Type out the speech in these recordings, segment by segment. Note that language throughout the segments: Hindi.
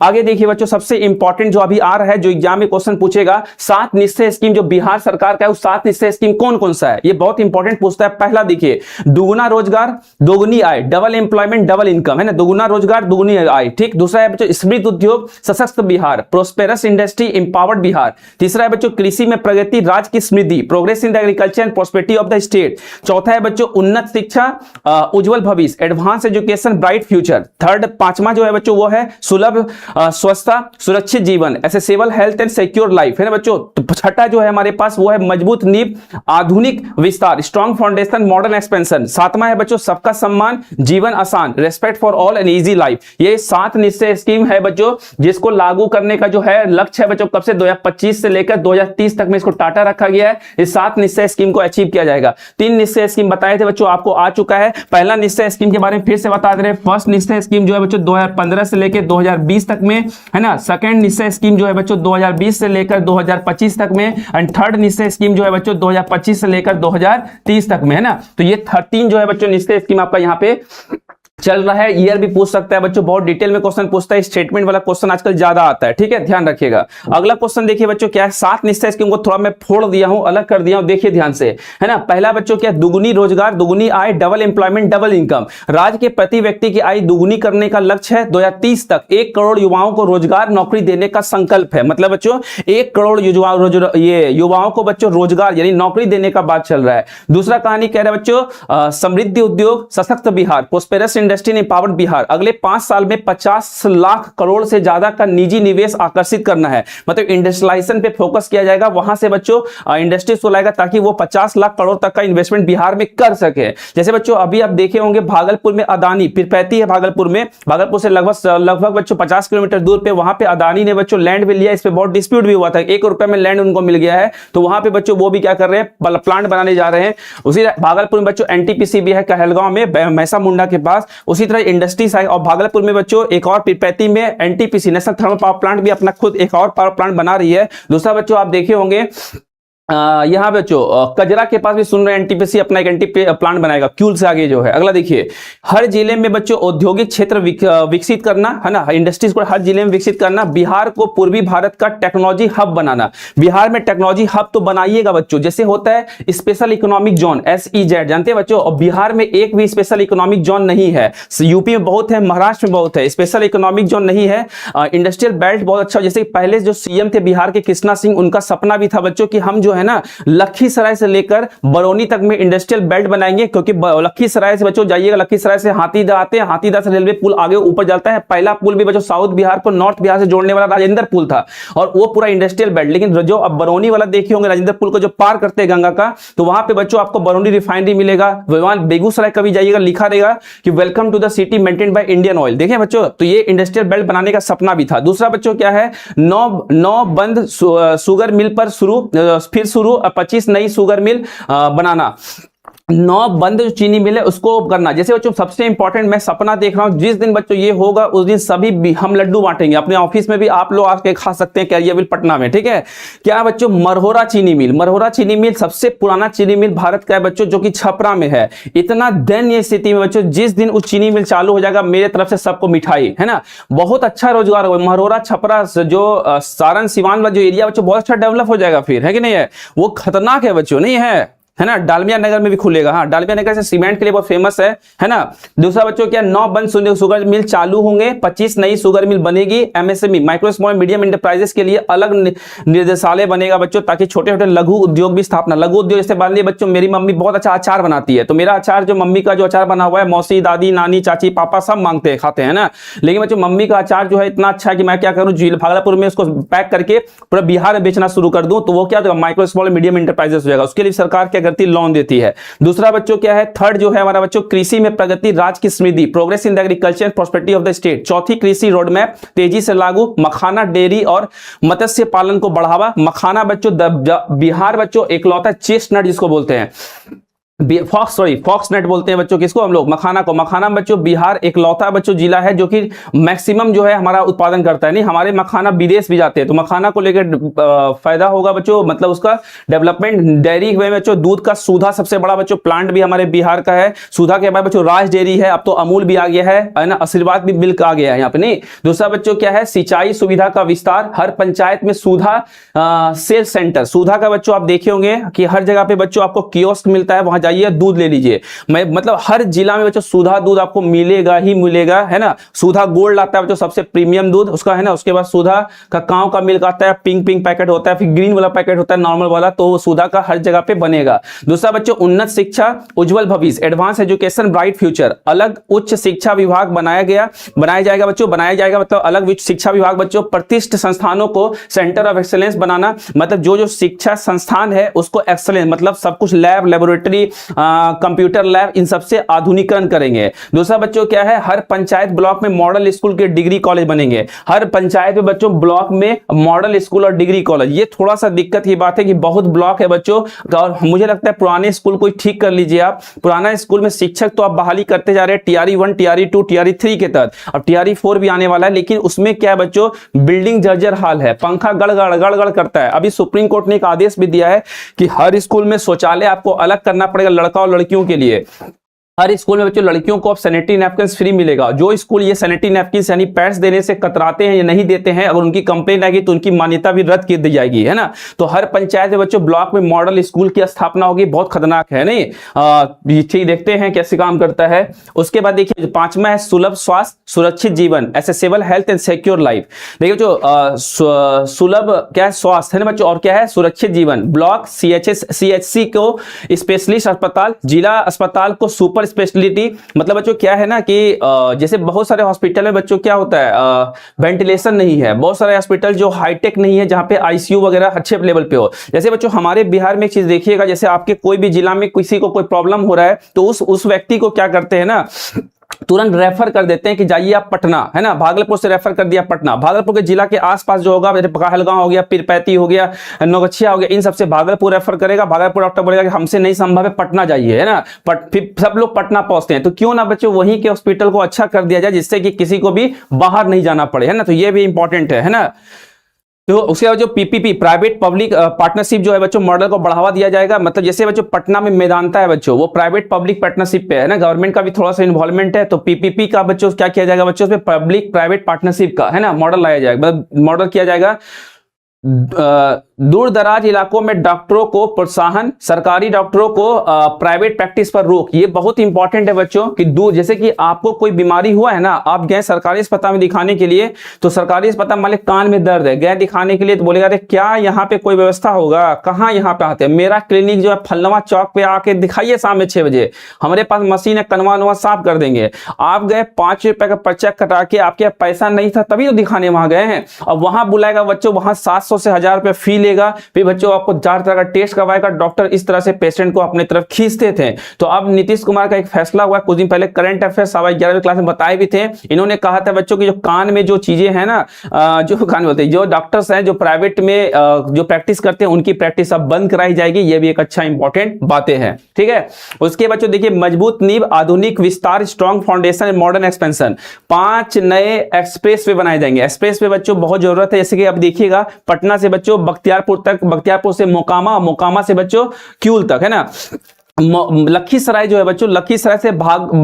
आगे देखिए बच्चों, सबसे इंपॉर्टेंट जो अभी आ रहा है, जो एग्जाम में क्वेश्चन पूछेगा, 7 निश्चय स्कीम जो बिहार सरकार का है, उस 7 निश्चय स्कीम कौन कौन सा है, ये बहुत इंपॉर्टेंट पूछता है। पहला देखिए, दुगुना रोजगार दोगुनी आय, डबल एम्प्लॉयमेंट डबल इनकम, है ना, दुगुना रोजगार दुगुनी आय, ठीक। दूसरा है बच्चों समृद्ध उद्योग सशक्त Bihar, prosperous industry empowered Bihar. तीसरा है बच्चों कृषि में प्रगति राज्य की समृद्धि, progress in the agriculture and prosperity of the state. चौथा है बच्चों उन्नत शिक्षा उज्जवल भविष्य, advance education bright future. Third, पांचवा जो है बच्चों वो है सुलभ स्वच्छता सुरक्षित जीवन, accessible health and secure life, है ना बच्चों। तो छठा जो है हमारे पास वो है मजबूत नींव आधुनिक विस्तार, स्ट्रॉन्ग फाउंडेशन मॉडर्न एक्सपेंशन। सातवां है बच्चों सबका सम्मान जीवन आसान, respect for all and easy life. ये 7 निश्चय स्कीम है बच्चों, जिसको लागू करने का जो है लक्ष्य है बच्चों, कब से 2025 से लेकर 2030 तक में इसको टाटा रखा गया है। इस 7 निश्चय स्कीम को अचीव किया जाएगा। 3 निश्चय स्कीम बताए थे बच्चों, आपको आ चुका है। पहला निश्चय स्कीम के बारे में फिर से बता दे रहे हैं। फर्स्ट निश्चय स्कीम जो है बच्चों 2015 से लेकर 2020 तक में, है ना। सेकंड निश्चय स्कीम जो है बच्चों 2020 से लेकर 2025 तक में, एंड थर्ड निश्चय स्कीम जो है बच्चों 2025 से लेकर 2030 तक में, है ना। तो ये 13 जो है बच्चों निश्चय स्कीम आपका यहाँ पे चल रहा है। ईयर भी पूछ सकता है बच्चों, बहुत डिटेल में क्वेश्चन पूछता है। स्टेटमेंट वाला क्वेश्चन आजकल ज्यादा आता है, ठीक है, ध्यान रखिएगा। अगला क्वेश्चन देखिए बच्चों क्या है, 7 निश्चय स्कीम को थोड़ा मैं फोड़ दिया हूं, अलग कर दिया हूं, देखिए ध्यान से, है ना। पहला बच्चों क्या, दुगुनी रोजगार दुगुनी आय डबल एम्प्लॉयमेंट डबल इनकम। राज्य के प्रति व्यक्ति की आय दुगुनी करने का लक्ष्य है। 2030 तक 1 करोड़ युवाओं को रोजगार नौकरी देने का संकल्प है। मतलब बच्चों 1 करोड़ युवाओं को बच्चों रोजगार यानी नौकरी देने का बात चल रहा है। दूसरा कहानी कह रहा है बच्चों समृद्ध उद्योग सशक्त Bihar, prosperous industry empowered Bihar. अगले 5 साल में 50 लाख करोड़ से ज्यादा का निजी निवेश आकर्षित करना है। मतलब इंडस्ट्रियलाइजेशन पे फोकस किया जाएगा, वहां से बच्चों इंडस्ट्रीज को लाएगा ताकि वो 50 लाख करोड़ तक का इन्वेस्टमेंट बिहार में कर सके। जैसे बच्चों अभी आप देखे होंगे भागलपुर में अदानी पिरपैती है, भागलपुर से लगभग बच्चों 50 किलोमीटर दूर पे, वहां पे अदानी ने बच्चों लैंड भी लिया। इस पे बहुत डिस्प्यूट भी हुआ था, 1 रुपए में लैंड उनको मिल गया है। तो वहां पे बच्चों वो भी क्या कर रहे हैं, प्लांट बनाने जा रहे हैं। उसी भागलपुर में बच्चों एनटीपीसी भी है कहलगांव में मैसा मुंडा के पास। उसी तरह इंडस्ट्रीज है, और भागलपुर में बच्चों एक और पिरपैती में NTPC national thermal power plant भी अपना खुद एक और पावर प्लांट बना रही है। दूसरा बच्चों आप देखे होंगे यहां बच्चों कजरा के पास भी सुन रहे हैं एनटीपीसी अपना एक एंटी प्लांट बनाएगा क्यूल से आगे जो है। अगला देखिए, हर जिले में बच्चों औद्योगिक क्षेत्र विकसित करना, है ना, इंडस्ट्रीज को हर जिले में विकसित करना। बिहार को पूर्वी भारत का टेक्नोलॉजी हब बनाना। बिहार में टेक्नोलॉजी हब तो बनाइएगा बच्चों, जैसे होता है स्पेशल इकोनॉमिक जोन SEZ, जानते हैं बच्चों। और बिहार में एक भी स्पेशल इकोनॉमिक जोन नहीं है। यूपी में बहुत है, महाराष्ट्र में बहुत है, स्पेशल इकोनॉमिक जोन नहीं है। इंडस्ट्रियल बेल्ट बहुत अच्छा, जैसे पहले जो CM थे बिहार के कृष्णा सिंह, उनका सपना भी था बच्चों कि हम जो है ना लखीसराय से लेकर बरौनी तक में इंडस्ट्रियल बेल्ट बनाएंगे। क्योंकि लखीसराय से बच्चों जाइएगा, लखीसराय से हाथीदह आते हैं, हाथीदह से रेलवे पुल आगे ऊपर जाता है। पहला पुल भी बच्चों साउथ बिहार को नॉर्थ बिहार से जोड़ने वाला राजेंद्र पुल था, और वो पूरा इंडस्ट्रियल बेल्ट। लेकिन जो अब बरौनी वाला देखे होंगे राजेंद्र पुल को जो पार करते हैं गंगा का, तो वहां पे बच्चों आपको बरौनी रिफाइनरी मिलेगा। बेगूसराय कभी जाइएगा लिखा रहेगा कि welcome to the city maintained by Indian Oil. देखें बच्चों, तो ये इंडस्ट्रियल बेल्ट बनाने का सपना भी था। दूसरा बच्चों क्या है, 9 बंद शुगर मिल पर फिर शुरू 25 नई शुगर मिल बनाना। 9 बंद जो चीनी मिल है उसको करना। जैसे बच्चों सबसे इंपॉर्टेंट मैं सपना देख रहा हूं, जिस दिन बच्चों ये होगा उस दिन सभी हम लड्डू बांटेंगे अपने ऑफिस में भी, आप लोग आके खा सकते हैं कैरियरविल पटना में, ठीक है। क्या बच्चों, मरहोरा चीनी मिल। मरहोरा चीनी मिल सबसे पुराना चीनी मिल भारत का है बच्चों, जो कि छपरा में है। इतना दयनीय स्थिति में बच्चों, जिस दिन उस चीनी मिल चालू हो जाएगा मेरे तरफ से सबको मिठाई, है ना। बहुत अच्छा रोजगार होगा। मरहोरा छपरा जो सारण सिवान वाला जो एरिया बच्चों बहुत अच्छा डेवलप हो जाएगा फिर, है कि नहीं है। वो खतरनाक है बच्चों, नहीं है ना। डालमिया नगर में भी खुलेगा, हाँ, डालमिया नगर से सीमेंट के लिए बहुत फेमस है ना। दूसरा बच्चों क्या, 9 बंद शुगर मिल चालू होंगे, 25 नई शुगर मिल बनेगी। MSME micro small medium enterprises के लिए अलग निर्देशालय बनेगा बच्चों, ताकि छोटे छोटे लघु उद्योग भी स्थापना। लघु उद्योग जैसे मान लीजिए बच्चों, मेरी मम्मी बहुत अच्छा अचार बनाती है, तो मेरा अचार जो मम्मी का जो अचार बना हुआ है, मौसी दादी नानी चाची पापा सब मांगते हैं, खाते हैं ना। लेकिन बच्चों मम्मी का अचार जो है इतना अच्छा है कि मैं क्या करूँ, भागलपुर में उसको पैक करके पूरा बिहार में बेचना शुरू कर दूं, तो वो क्या माइक्रो स्मॉल मीडियम इंटरप्राइजेस हो जाएगा। उसके लिए सरकार क्या करती है, लोन देती है। दूसरा बच्चों क्या है, थर्ड जो है हमारा बच्चों, कृषि में प्रगति राज्य की समृद्धि, progress in the agriculture and prosperity of the state. चौथी, कृषि रोड मैप तेजी से लागू, मखाना डेयरी और मत्स्य पालन को बढ़ावा। मखाना बच्चों बिहार बच्चों इकलौता चेस्टनट जिसको बोलते हैं, फॉक्स नेट बोलते हैं बच्चों किसको, हम लोग मखाना को। मखाना बच्चों बिहार इकलौता बच्चों जिला है जो कि मैक्सिमम जो है हमारा उत्पादन करता है। नहीं, हमारे मखाना विदेश भी जाते हैं, तो मखाना को लेकर फायदा होगा बच्चों, मतलब उसका डेवलपमेंट। डेयरी में बच्चों दूध का सुधा सबसे बड़ा बच्चों प्लांट भी हमारे बिहार का है। सुधा के बाद बच्चों राज डेयरी है, अब तो अमूल भी आ गया है ना, आशीर्वाद भी मिल्क आ गया है यहाँ पे। नहीं, दूसरा बच्चों क्या है, सिंचाई सुविधा का विस्तार। हर पंचायत में सुधा सेल सेंटर, सुधा का बच्चों आप देखे होंगे कि हर जगह पे बच्चों आपको कियोस्क मिलता है, वहां जाइए दूध ले लीजिए। मैं मतलब हर जिला में बच्चों सुधा दूध आपको मिलेगा ही मिलेगा, है ना। सुधा गोल्ड आता है बच्चों, सबसे प्रीमियम दूध उसका, है ना। उसके बाद सुधा का काव का मिल्क आता है, पिंक पिंक पैकेट होता है, फिर ग्रीन वाला पैकेट होता है नॉर्मल वाला, तो सुधा का हर जगह पे बनेगा। दूसरा बच्चों उन्नत शिक्षा उज्जवल भविष्य, एडवांस एजुकेशन ब्राइट फ्यूचर। अलग उच्च शिक्षा विभाग बनाया जाएगा बच्चों, बनाया जाएगा मतलब अलग उच्च शिक्षा विभाग बच्चों। प्रतिष्ठित संस्थानों को सेंटर ऑफ एक्सेलेंस बनाना, मतलब जो शिक्षा संस्थान है उसको एक्सेलेंस, मतलब सब कुछ लैब, लेबोरेटरी, कंप्यूटर लैब, इन सबसे आधुनिकीकरण करेंगे। दूसरा बच्चों क्या है, हर पंचायत ब्लॉक में मॉडल स्कूल के डिग्री कॉलेज बनेंगे। हर पंचायत में बच्चों ब्लॉक में मॉडल स्कूल और डिग्री कॉलेज। ये थोड़ा सा दिक्कत की बात है कि बहुत ब्लॉक है बच्चों, और मुझे लगता है पुराने स्कूल को ठीक कर लीजिए आप। पुराना स्कूल में शिक्षक तो आप बहाली करते जा रहे हैं टीआरई 1, टीआरई 2, टीआरई 3 के तहत, अब टीआरई 4 भी आने वाला है, लेकिन उसमें क्या है बच्चों, बिल्डिंग जर्जर हाल है, पंखा गड़गड़ गड़गड़ करता है। अभी सुप्रीम कोर्ट ने एक आदेश भी दिया है कि हर स्कूल में शौचालय आपको अलग करना पड़ेगा, लड़का और लड़कियों के लिए। हर स्कूल में बच्चों लड़कियों को अब सैनिटरी नैपकिन फ्री मिलेगा। जो स्कूल ये सैनिटरी नैपकिन यानी पैड्स देने से कतराते हैं या नहीं देते हैं, अगर उनकी कंप्लेंट आएगी तो उनकी मान्यता भी रद्द कर दी जाएगी, है ना। तो हर पंचायत में बच्चों ब्लॉक में मॉडल स्कूल की स्थापना होगी। बहुत खतरनाक है, नहीं ठीक, देखते हैं कैसे काम करता है। उसके बाद देखिए पांचवा है सुलभ स्वास्थ्य सुरक्षित जीवन, accessible health and secure life. देखिए जो सुलभ क्या है, स्वास्थ्य है ना बच्चों, और क्या है सुरक्षित जीवन। ब्लॉक सीएचसी को स्पेशलिस्ट अस्पताल, जिला अस्पताल को सुपर स्पेशलिटी। मतलब बच्चों क्या है ना कि जैसे बहुत सारे हॉस्पिटल में बच्चों क्या होता है, वेंटिलेशन नहीं है, बहुत सारे हॉस्पिटल जो हाईटेक नहीं है जहां पे आईसीयू वगैरह अच्छे लेवल पे हो। जैसे बच्चों हमारे बिहार में एक चीज देखिएगा, जैसे आपके कोई भी जिला में किसी को कोई प्रॉब्लम हो रहा है तो उस व्यक्ति को क्या करते हैं ना, तुरंत रेफर कर देते हैं कि जाइए आप पटना, है ना। भागलपुर से रेफर कर दिया पटना, भागलपुर के जिला के आसपास जो होगा, जैसे कहलगांव हो गया, पीरपैंती हो गया, नौगछिया हो गया, इन सबसे भागलपुर रेफर करेगा। भागलपुर डॉक्टर बोलेगा कि हमसे नहीं संभव है, पटना जाइए, है ना। फिर सब लोग पटना पहुंचते हैं, तो क्यों ना बच्चों वहीं के हॉस्पिटल को अच्छा कर दिया जाए, जिससे कि किसी को भी बाहर नहीं जाना पड़े, है ना। तो ये भी इंपॉर्टेंट है ना। तो उसके बाद जो पीपीपी प्राइवेट पब्लिक पार्टनरशिप जो है बच्चों, मॉडल को बढ़ावा दिया जाएगा। मतलब जैसे बच्चों पटना में मेदांता है बच्चों, वो प्राइवेट पब्लिक पार्टनरशिप पे है ना, गवर्नमेंट का भी थोड़ा सा इन्वॉल्वमेंट है। तो पीपीपी का बच्चों क्या किया जाएगा बच्चों, उसमें पब्लिक प्राइवेट पार्टनरशिप का, है ना, मॉडल लाया जाएगा, मतलब मॉडल किया जाएगा। दूर दराज इलाकों में डॉक्टरों को प्रोत्साहन, सरकारी डॉक्टरों को प्राइवेट प्रैक्टिस पर रोक। ये बहुत इंपॉर्टेंट है बच्चों कि दूर, जैसे कि आपको कोई बीमारी हुआ है ना, आप गए सरकारी अस्पताल में दिखाने के लिए, तो सरकारी अस्पताल मान लीजिए कान में दर्द है, गए दिखाने के लिए, तो बोलेगा अरे क्या यहाँ पे कोई व्यवस्था होगा, कहाँ यहाँ पे आते हैं, मेरा क्लिनिक जो है फलनवा चौक पे आके दिखाइए शाम में 6 बजे, हमारे पास मशीन है, कनवा नवा साफ कर देंगे। आप गए 5 रुपए का पर्चा कटा के, आपके पैसा नहीं था तभी तो दिखाने वहां गए हैं, और वहां बुलाएगा बच्चों, वहां 700 से 1000 रुपए फी लेगा, फिर बच्चों आपको 4 तरह का टेस्ट करवाएगा। डॉक्टर इस तरह से पेशेंट को अपने तरफ खींचते थे। तो अब नीतीश कुमार का एक फैसला हुआ कुछ दिन पहले, करंट अफेयर्स 11वीं क्लास में बताए भी थे। इन्होंने कहा था बच्चों की जो कान में जो चीजें हैं ना, जो कान बोलते हैं, जो डॉक्टर्स हैं जो प्राइवेट में जो प्रैक्टिस करते हैं, उनकी प्रैक्टिस अब बंद कराई जाएगी। ये भी एक अच्छा इंपॉर्टेंट बातें हैं, ठीक है। उसके बच्चों देखिए मजबूत नींव, आधुनिक विस्तार, स्ट्रॉन्ग फाउंडेशन, मॉडर्न एक्सपेंशन। 5 नए एक्सप्रेस वे बनाए जाएंगे। एक्सप्रेस वे बच्चों बहुत जरूरत है, जैसे कि अब देखिएगा पटना से बच्चों बख्तियारपुर तक, बख्तियारपुर से मोकामा, मोकामा से बच्चों क्यूल तक, है ना। लखीसराय जो है बच्चों, लखीसराय से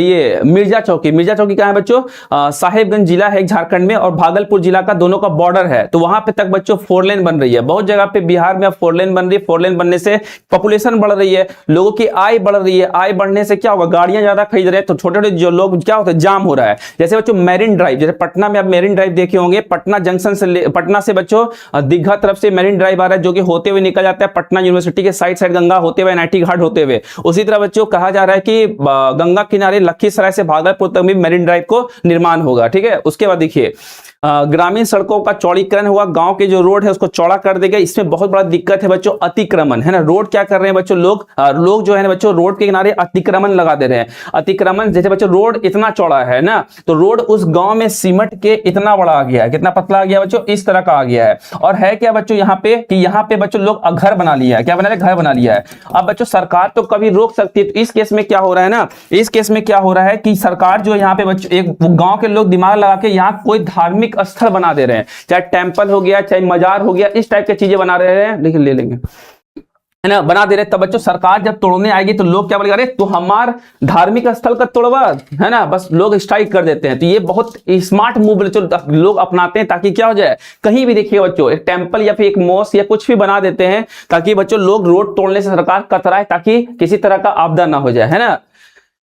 ये मिर्जा चौकी कहाँ है बच्चों, साहेबगंज जिला है झारखंड में, और भागलपुर जिला का, दोनों का बॉर्डर है। तो वहां पे तक बच्चों 4 लेन बन रही है। बहुत जगह पे बिहार में अब 4 लेन बन रही है। 4 लेन बनने से पॉपुलेशन बढ़ रही है, लोगों की आय बढ़ रही है। आय बढ़ने से क्या होगा, गाड़ियां ज्यादा खरीद रहे हैं, तो छोटे छोटे जो लोग क्या होता है, जाम हो रहा है। जैसे बच्चों मैरिन ड्राइव, जैसे पटना में आप मैरिन ड्राइव देखे होंगे, पटना जंक्शन से, पटना से बच्चों दीघा तरफ से मैरिन ड्राइव आ रहा है, जो कि होते हुए निकल जाता है पटना यूनिवर्सिटी के साइड गंगा होते हुए, NIT घाट होते हुए। उसी तरह बच्चों कहा जा रहा है कि गंगा किनारे लखीसराय से भागलपुर तक भी मैरिन ड्राइव को निर्माण होगा, ठीक है। उसके बाद देखिए ग्रामीण सड़कों का चौड़ीकरण होगा, गांव के जो रोड है उसको चौड़ा कर देगा। इसमें बहुत बड़ा दिक्कत है बच्चों, अतिक्रमण है ना। रोड क्या कर रहे हैं बच्चों, लोग जो है ना बच्चों रोड के किनारे अतिक्रमण लगा दे रहे हैं। अतिक्रमण जैसे बच्चों रोड इतना चौड़ा है ना, तो रोड उस गांव में सिमट के इतना बड़ा आ गया है, कितना पतला आ गया बच्चों, इस तरह का आ गया है। और है क्या बच्चों यहाँ पे कि यहाँ पे बच्चों लोग घर बना लिया है, क्या बना रहे, घर बना लिया है। अब बच्चों सरकार तो कभी रोक सकती है, तो इस केस में क्या हो रहा है ना, इस केस में क्या हो रहा है कि सरकार जो यहाँ पे बच्चों एक गांव के लोग दिमाग लगा के यहाँ कोई धार्मिक स्थल बना दे रहे हैं, चाहे टेंपल हो गया, चाहे मजार हो गया, इस टाइप की चीजें बना रहे हैं, लेकिन ले लेंगे है ना, बना दे रहे। तब बच्चों सरकार जब तोड़ने आएगी तो लोग क्या बोलेगा, अरे तो हमार धार्मिक स्थल का तोड़वा है ना, बस लोग स्ट्राइक कर देते हैं। तो ये बहुत स्मार्ट मूव लोग अपनाते हैं, ताकि क्या हो जाए, कहीं भी देखिए बच्चों एक टेंपल या फिर एक मॉस्क या कुछ भी बना देते हैं, ताकि बच्चों लोग रोड तोड़ने से सरकार कतराए, ताकि किसी तरह का आपदा ना हो जाए, है ना।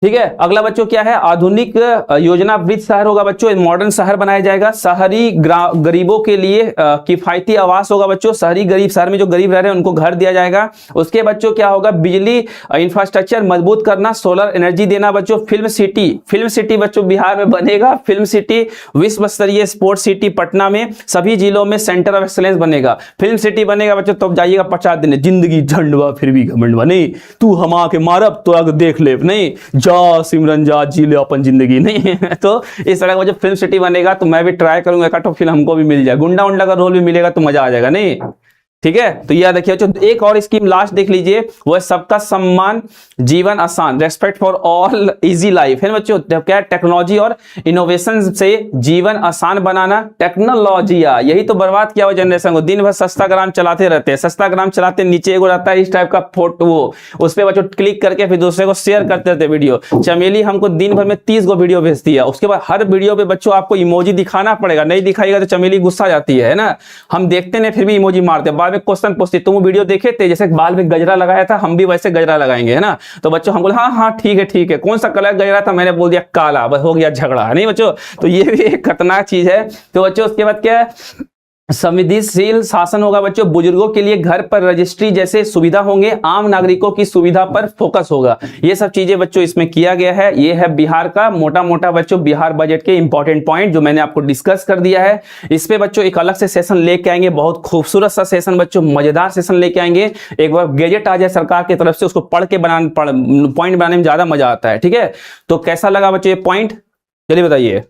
ठीक है, अगला बच्चों क्या है, आधुनिक योजना वृत्त शहर होगा बच्चों, मॉडर्न शहर बनाया जाएगा। शहरी गरीबों के लिए किफायती आवास होगा बच्चों, शहरी गरीब, शहर में जो गरीब रह रहे हैं उनको घर दिया जाएगा। उसके बच्चों क्या होगा, बिजली इंफ्रास्ट्रक्चर मजबूत करना, सोलर एनर्जी देना बच्चों। फिल्म सिटी बच्चों बिहार में बनेगा, फिल्म सिटी विश्व स्तरीय स्पोर्ट्स सिटी पटना में, सभी जिलों में सेंटर ऑफ एक्सलेंस बनेगा। फिल्म सिटी बनेगा बच्चों, तब जाइएगा 50 दिन, जिंदगी झंडवा फिर भी घमंडवा नहीं, तू हम आके मारब तो आगे देख ले, नहीं जा सिमरन जा जी ले अपन जिंदगी, नहीं तो इस तरह का जब फिल्म सिटी बनेगा तो मैं भी ट्राई करूंगा, एक फिल्म हमको भी मिल जाए, गुंडा उंडा का रोल भी मिलेगा तो मजा आ जाएगा, नहीं ठीक है। तो यह देखिए बच्चों एक और स्कीम लास्ट देख लीजिए, वो है सबका सम्मान जीवन आसान, respect for all easy life, है ना बच्चों। क्या टेक्नोलॉजी और इनोवेशन से जीवन आसान बनाना, टेक्नोलॉजी यही तो बर्बाद किया हुआ जनरेशन को, दिन भर सस्ता ग्राम चलाते रहते हैं, सस्ता ग्राम चलाते नीचे एगो रहता है इस टाइप का फोटो, वो उस पर बच्चों क्लिक करके फिर दूसरे को शेयर करते रहते वीडियो। चमेली हमको दिन भर में 30 गो वीडियो भेजती है, उसके बाद हर वीडियो पे बच्चों आपको इमोजी दिखाना पड़ेगा, नहीं दिखाएगा तो चमेली गुस्सा जाती है ना। हम देखते नहीं फिर भी इमोजी मारते हैं, बाद में क्वेश्चन पूछती तुम वीडियो देखे थे, जैसे बाल में गजरा लगाया था, हम भी वैसे गजरा लगाएंगे, है ना। तो बच्चों हम बोले हाँ ठीक है, कौन सा कलर गजरा था, मैंने बोल दिया काला, बस हो गया झगड़ा, नहीं बच्चों। तो ये भी एक खतरनाक चीज है। तो बच्चों उसके बाद क्या है, संविधानशील शासन होगा बच्चों, बुजुर्गों के लिए घर पर रजिस्ट्री जैसे सुविधा होंगे, आम नागरिकों की सुविधा पर फोकस होगा। ये सब चीजें बच्चों इसमें किया गया है। ये है बिहार का मोटा बाबच्चों बिहार बजट के इंपॉर्टेंट पॉइंट जो मैंने आपको डिस्कस कर दिया है। इस पे बच्चों एक अलग से सेशन लेके आएंगे, बहुत खूबसूरत सा सेशन बच्चों, मजेदार सेशन लेके आएंगे। एक बार गैजेट आ जाए सरकार की तरफ से, उसको पढ़ के पॉइंट बनाने में ज्यादा मजा आता है। ठीक है, तो कैसा लगा बच्चों ये पॉइंट, चलिए बताइए।